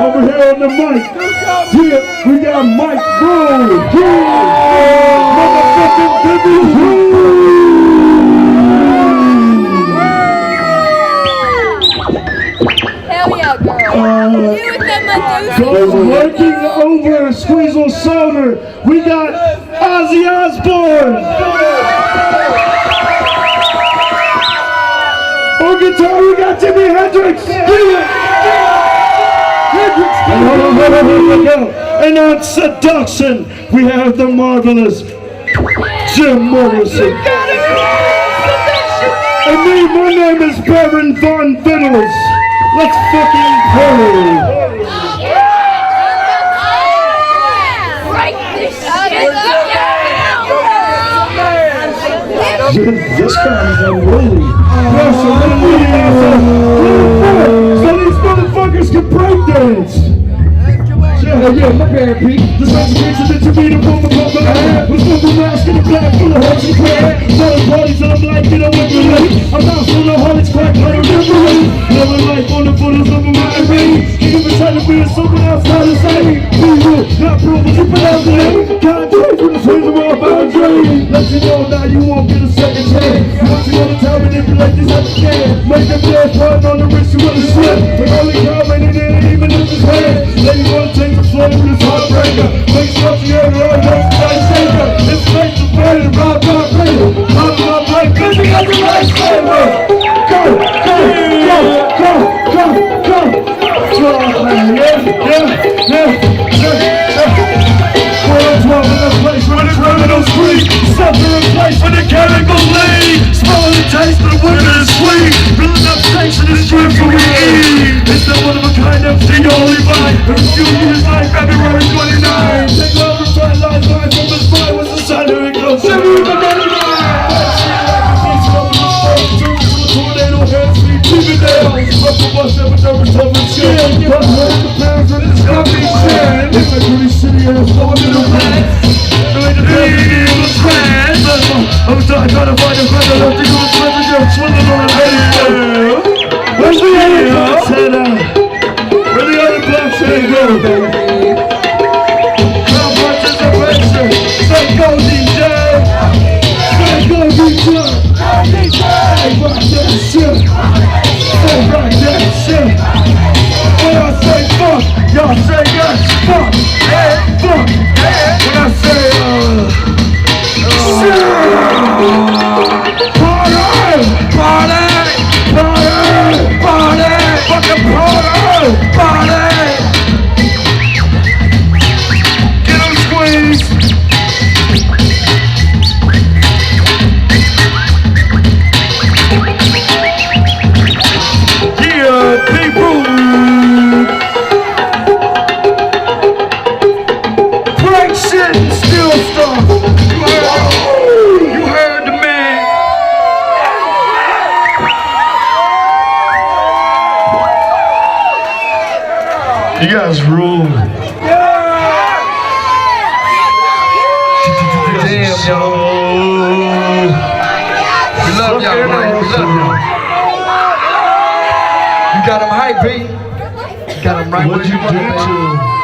Over here on the mic, yeah, we got Mike Bro, motherfucking Hell yeah, girl. You with them Medusa. Working over Squeezle Soda, we got Ozzy Osbourne. On guitar, we got Jimi Hendrix. And on seduction, we have the marvelous Jim Morrison. And me, my name is Baron Von Fiddles. Let's fucking play. This guy is unruly. So these motherfuckers can breakdance. Yeah, my bad, Pete. The specification that you mean from the bubble. Was from the mask in the black full of hearts and prayer. Selling parties and I'm like, I'm not full of hearts, crack like a river. Never life on the photos of my brain. Even trying to be someone outside the same. Not proof, but you put out the name. Contact from the swings of our boundary. Let you know now you won't get a second chance. Once you wanna tell manipulate this as you can. Make them dance, run on the wrist, you wanna slip. But only commenting in it, even if it's hand. Then you wanna take the flow with this heartbreaker. Make sure you hear it all, don't try to shake her. It's fake to play it, rock, play it. I'm not like, baby, I'm the lifesaver. Go, go, go, go, go, go. Something in place for the chemical lead. Smelling the taste of the winter is sweet. Filling up space in the strip for we eat. It's the one of a kind of the only vibe. In a few years like February 29. Take love and fight life from the spy with the sun here it goes. Tornado hands me, keep it down. Up for my 7 over something shit. But hold the pounds and it's gonna be shit. It's like really shitty and I'm going to the red. Doing the baby in the sand. I'm trying to find a friend. I love to go to swimming. I'm swimming on the radio. Where's the other blocks head out? Where the other blocks head go, baby? Now participation. Say go DJ. Say go DJ. Hey, rock that shit. Hey, rock that shit. When I say fuck, y'all say yes. Fuck, hey, fuck. When I say shit. Party, party, party, party, fucking party, party. Get 'em squeezed. You guys rule. Damn, y'all. We love y'all, man. We love y'all. You got them hype, B. You got them right where you want them.